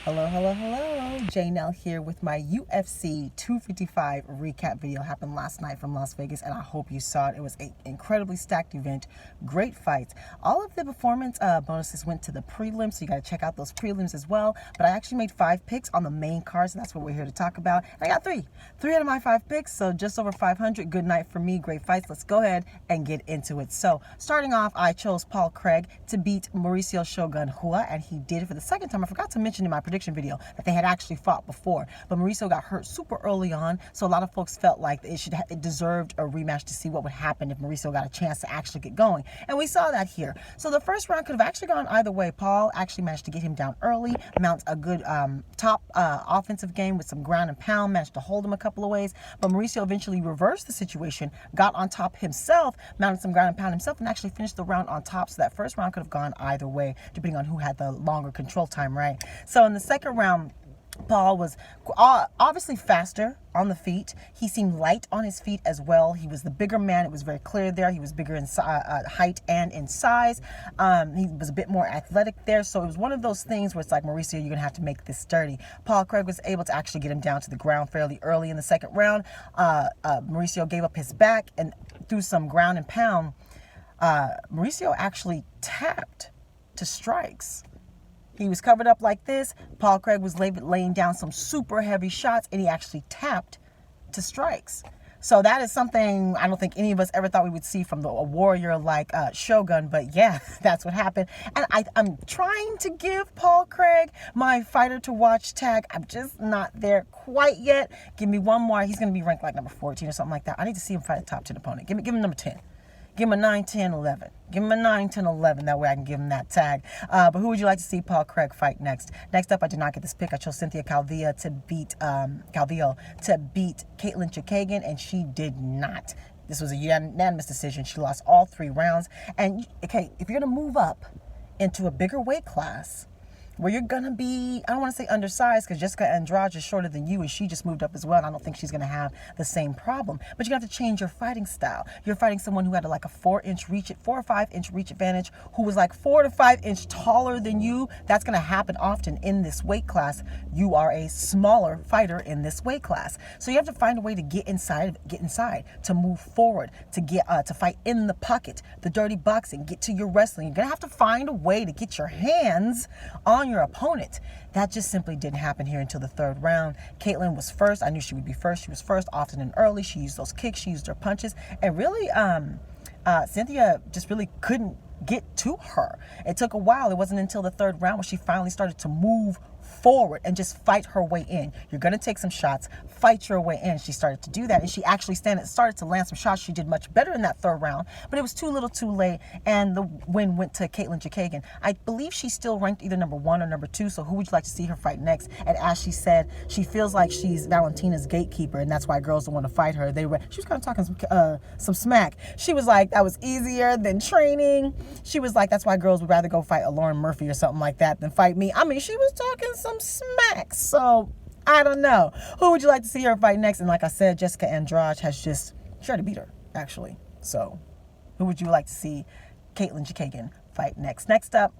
Hello, hello, hello. Janelle here with my UFC 255 recap video. Happened last night from Las Vegas, and I hope you saw it. It was an incredibly stacked event, great fights. All of the performance bonuses went to the prelims, so you got to check out those prelims as well. But I actually made 5 picks on the main card, so that's what we're here to talk about. And I got 3 out of my 5 picks, so just over 500. Good night for me, great fights. Let's go ahead and get into it. So starting off, I chose Paul Craig to beat Mauricio Shogun Rua, and he did it for the second time. I forgot to mention in my prediction video that they had actually fought before, but Mauricio got hurt super early on, so a lot of folks felt like it deserved a rematch to see what would happen if Mauricio got a chance to actually get going, and we saw that here. So the first round could have actually gone either way. Paul actually managed to get him down early, mount a good top offensive game with some ground and pound, managed to hold him a couple of ways, but Mauricio eventually reversed the situation, got on top himself, mounted some ground and pound himself, and actually finished the round on top. So that first round could have gone either way, depending on who had the longer control time, right? So in the second round, Paul was obviously faster on the feet. He seemed light on his feet as well. He was the bigger man. It was very clear there. He was bigger in height and in size. He was a bit more athletic there. So it was one of those things where it's like, Mauricio, you're going to have to make this dirty. Paul Craig was able to actually get him down to the ground fairly early in the second round. Mauricio gave up his back, and through some ground and pound, Mauricio actually tapped to strikes. He was covered up like this. Paul Craig was laying down some super heavy shots, and he actually tapped to strikes. So that is something I don't think any of us ever thought we would see from a warrior like Shogun, but yeah, that's what happened. And I'm trying to give Paul Craig my fighter to watch tag. I'm just not there quite yet. Give me one more. He's going to be ranked like number 14 or something like that. I need to see him fight a top 10 opponent. Give him number 10. Give him a 9, 10, 11. Give him a 9, 10, 11. That way I can give him that tag. But who would you like to see Paul Craig fight next? Next up, I did not get this pick. I chose Cynthia Calvillo to beat Caitlin Chookagian, and she did not. This was a unanimous decision. She lost all 3 rounds. And okay, if you're going to move up into a bigger weight class, where you're going to be, I don't want to say undersized, because Jessica Andrade is shorter than you, and she just moved up as well, and I don't think she's going to have the same problem. But you have to change your fighting style. You're fighting someone who had like a 4 or 5 inch reach advantage, who was like 4 to 5 inch taller than you. That's going to happen often in this weight class. You are a smaller fighter in this weight class. So you have to find a way to get inside, to move forward, to fight in the pocket, the dirty boxing, get to your wrestling. You're going to have to find a way to get your hands on your opponent. That just simply didn't happen here until the 3rd round. Caitlin was first. I knew she would be first. She was first often and early. She used those kicks. She used her punches. And really, Cynthia just really couldn't get to her. It took a while. It wasn't until the 3rd round when she finally started to move forward and just fight her way in. You're going to take some shots, fight your way in. She started to do that, and she actually started to land some shots. She did much better in that 3rd round, but it was too little too late, and the win went to Caitlin Chookagian. I believe she's still ranked either number 1 or number 2, so who would you like to see her fight next? And as she said, she feels like she's Valentina's gatekeeper, and that's why girls don't want to fight her. She was kind of talking some smack. She was like, that was easier than training. She was like, that's why girls would rather go fight a Lauren Murphy or something like that than fight me. I mean, she was talking some smack. So I don't know. Who would you like to see her fight next? And like I said, Jessica Andrade she tried to beat her, actually. So who would you like to see Caitlin Chookagian fight next? Next up,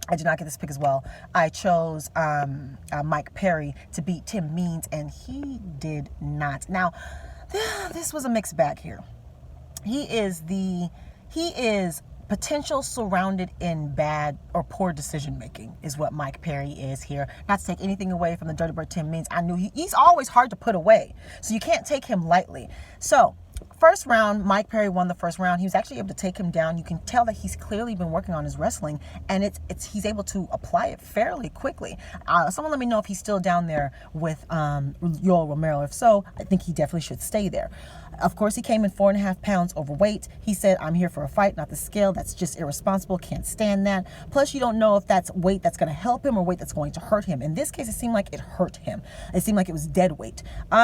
I did not get this pick as well. I chose Mike Perry to beat Tim Means, and he did not. Now, this was a mixed bag here. He is potential surrounded in bad or poor decision making is what Mike Perry is here. Not to take anything away from the Dirty Bird Tim Means. I knew he's always hard to put away, so you can't take him lightly. So first round, Mike Perry won the first round. He was actually able to take him down. You can tell that he's clearly been working on his wrestling, and he's able to apply it fairly quickly. Someone let me know if he's still down there with Yoel Romero. If so, I think he definitely should stay there. Of course, he came in 4.5 pounds overweight. He said, I'm here for a fight, not the scale. That's just irresponsible. Can't stand that. Plus, you don't know if that's weight that's going to help him or weight that's going to hurt him. In this case, it seemed like it hurt him. It seemed like it was dead weight.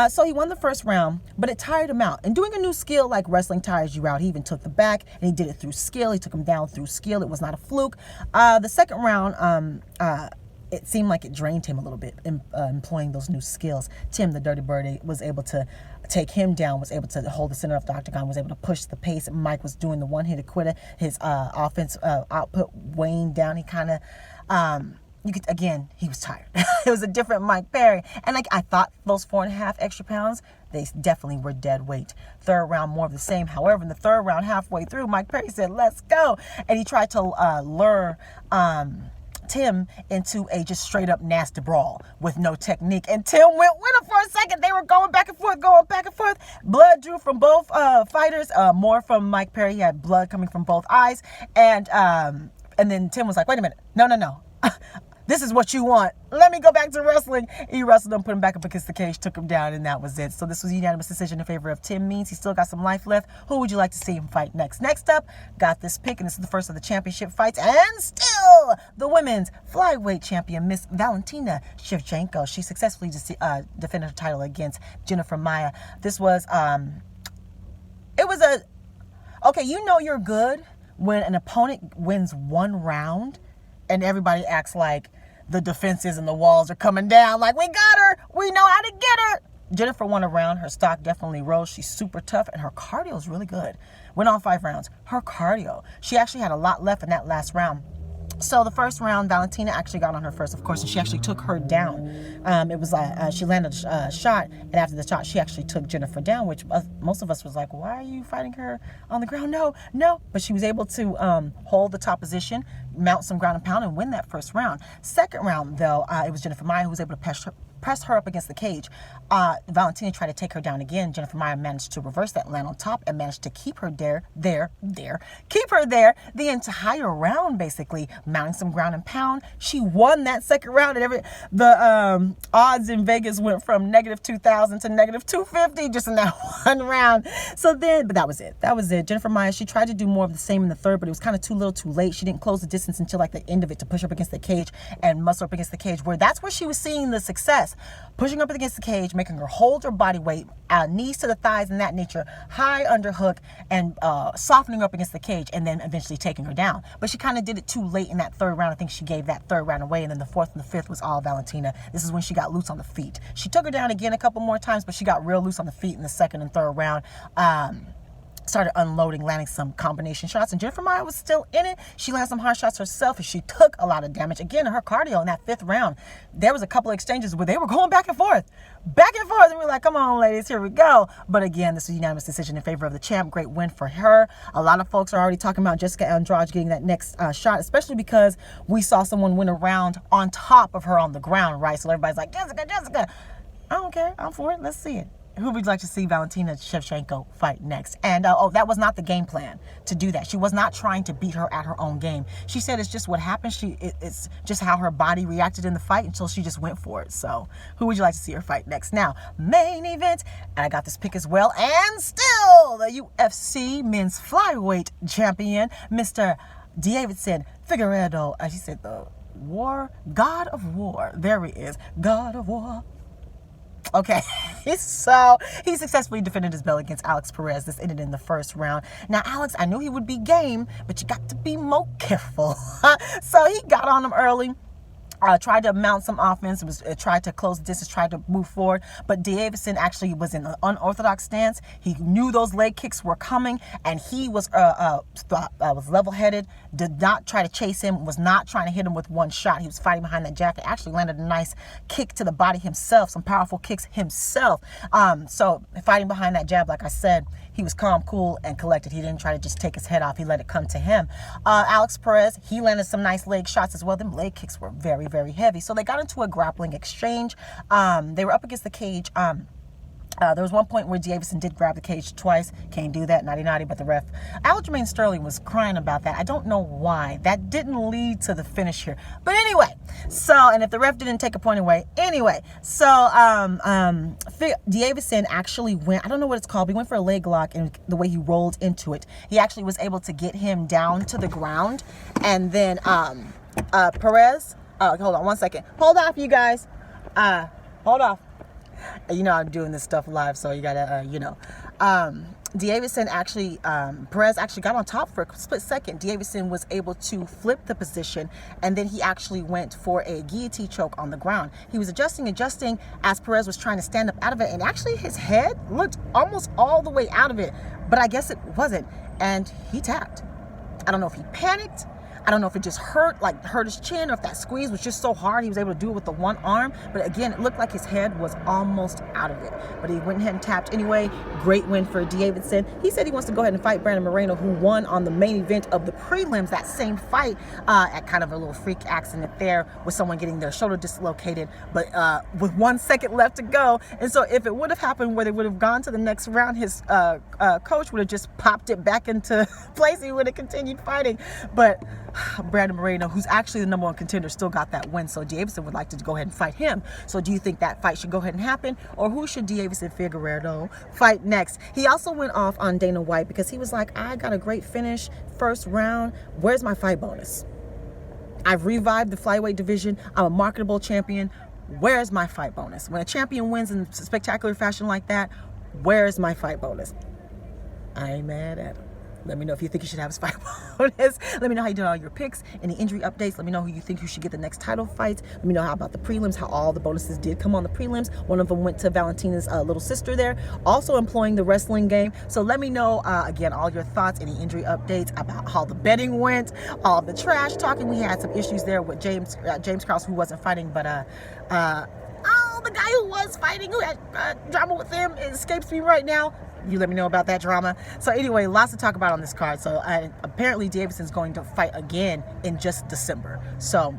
So he won the first round, but it tired him out. And doing a new skill like wrestling tires you out. He even took the back, and he did it through skill. He took him down through skill. It was not a fluke. The second round, it seemed like it drained him a little bit, employing those new skills. Tim, the Dirty Birdie, was able to take him down, was able to hold the center of the octagon, was able to push the pace. Mike was doing the one-hitter quitter. His offense output waned down. He kind of you could, again, he was tired. It was a different Mike Perry. And like, I thought those 4.5 extra pounds, they definitely were dead weight. Third round, more of the same. However, in the third round, halfway through, Mike Perry said, let's go. And he tried to lure Tim into a just straight up nasty brawl with no technique. And Tim went winner for a second. They were going back and forth, Blood drew from both fighters, more from Mike Perry. He had blood coming from both eyes. And then Tim was like, wait a minute. No. This is what you want. Let me go back to wrestling. He wrestled him, put him back up against the cage, took him down, and that was it. So this was a unanimous decision in favor of Tim Means. He still got some life left. Who would you like to see him fight next? Next up, got this pick, and this is the first of the championship fights. And still, the women's flyweight champion, Miss Valentina Shevchenko. She successfully defended her title against Jennifer Maia. This was, okay, you know you're good when an opponent wins one round and everybody acts like the defenses and the walls are coming down. Like, we got her. We know how to get her. Jennifer won a round. Her stock definitely rose. She's super tough, and her cardio is really good. Went on 5 rounds. Her cardio. She actually had a lot left in that last round. So the first round, Valentina actually got on her first, of course, and she actually took her down. It was like she landed a shot, and after the shot, she actually took Jennifer down, which most of us was like, why are you fighting her on the ground? No. But she was able to hold the top position, mount some ground and pound, and win that first round. Second round, though, it was Jennifer Maia who was able to press her up against the cage. Valentina tried to take her down again. Jennifer Maia managed to reverse that, land on top, and managed to keep her there, keep her there the entire round, basically, mounting some ground and pound. She won that second round, and the odds in Vegas went from -2,000 to -250 just in that one round. But that was it. Jennifer Maia, she tried to do more of the same in the third, but it was kind of too little too late. She didn't close the distance until like the end of it to push her up against the cage and muscle up against the cage, that's where she was seeing the success. Pushing up against the cage, making her hold her body weight, knees to the thighs and that nature, high underhook, and softening her up against the cage, and then eventually taking her down. But she kind of did it too late in that third round. I think she gave that third round away, and then the fourth and the fifth was all Valentina. This is when she got loose on the feet. She took her down again a couple more times, but she got real loose on the feet in the second and third round. Started unloading, landing some combination shots, and Jennifer Maia was still in it. She landed some hard shots herself, and she took a lot of damage. Again, her cardio in that fifth round, there was a couple of exchanges where they were going back and forth, and we're like, come on, ladies, here we go. But again, this was a unanimous decision in favor of the champ. Great win for her. A lot of folks are already talking about Jessica Andrade getting that next shot, especially because we saw someone win a round on top of her on the ground, right? So everybody's like, Jessica. I don't care. I'm for it. Let's see it. Who would you like to see Valentina Shevchenko fight next? And that was not the game plan to do that. She was not trying to beat her at her own game. She said it's just what happened. It's just how her body reacted in the fight until she just went for it. So who would you like to see her fight next? Now, main event, and I got this pick as well. And still the UFC men's flyweight champion, Mr. Deiveson Figueiredo. She said the God of War. There he is. God of War. Okay, so he successfully defended his belt against Alex Perez. This ended in the first round. Now, Alex, I knew he would be game, but you got to be more careful. So he got on him early. Tried to mount some offense, tried to close the distance, tried to move forward, but Deiveson actually was in an unorthodox stance. He knew those leg kicks were coming, and he was level-headed, did not try to chase him, was not trying to hit him with one shot. He was fighting behind that jacket, actually landed a nice kick to the body himself, some powerful kicks himself. So fighting behind that jab, like I said, he was calm, cool, and collected. He didn't try to just take his head off. He let it come to him. Alex Perez, he landed some nice leg shots as well. Them leg kicks were very, very heavy. So they got into a grappling exchange. They were up against the cage. There was one point where Deiveson did grab the cage twice. Can't do that, naughty, but the ref, Aljamain Sterling, was crying about that. I don't know why. That didn't lead to the finish here. But anyway, and if the ref didn't take a point away, Deiveson actually went, I don't know what it's called, but he went for a leg lock, and the way he rolled into it, he actually was able to get him down to the ground. And then Perez, hold on one second. Hold off, you guys. Hold off. You know I'm doing this stuff live, so you gotta, Deiveson actually, Perez actually got on top for a split second. Deiveson was able to flip the position, and then he actually went for a guillotine choke on the ground. He was adjusting as Perez was trying to stand up out of it, and actually his head looked almost all the way out of it, but I guess it wasn't, and he tapped. I don't know if he panicked. I don't know if it just hurt his chin, or if that squeeze was just so hard he was able to do it with the one arm. But again, it looked like his head was almost out of it. But he went ahead and tapped anyway. Great win for Deiveson. He said he wants to go ahead and fight Brandon Moreno, who won on the main event of the prelims that same fight, at kind of a little freak accident there with someone getting their shoulder dislocated, but with 1 second left to go. And so if it would have happened where they would have gone to the next round, his coach would have just popped it back into place. He would have continued fighting. But Brandon Moreno, who's actually the #1 contender, still got that win. So Deiveson would like to go ahead and fight him. So do you think that fight should go ahead and happen? Or who should Deiveson Figueiredo fight next? He also went off on Dana White because he was like, I got a great finish, first round. Where's my fight bonus? I've revived the flyweight division. I'm a marketable champion. Where's my fight bonus? When a champion wins in spectacular fashion like that, where's my fight bonus? I ain't mad at him. Let me know if you think you should have his fight bonus. Let me know how you did all your picks, any injury updates. Let me know who you think you should get the next title fights. Let me know how about the prelims, how all the bonuses did come on the prelims. One of them went to Valentina's little sister there, also employing the wrestling game. So let me know, again, all your thoughts, any injury updates about how the betting went, all the trash talking. We had some issues there with James Krause, who wasn't fighting, but the guy who was fighting, who had drama with him, it escapes me right now. You let me know about that drama. So anyway, lots to talk about on this card. So apparently Deiveson's going to fight again in just December. So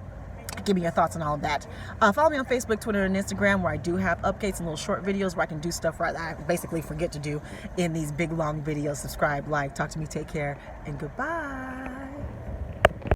give me your thoughts on all of that. Follow me on Facebook, Twitter, and Instagram, where I do have updates and little short videos where I can do stuff right that I basically forget to do in these big long videos. Subscribe, like, talk to me, take care, and goodbye.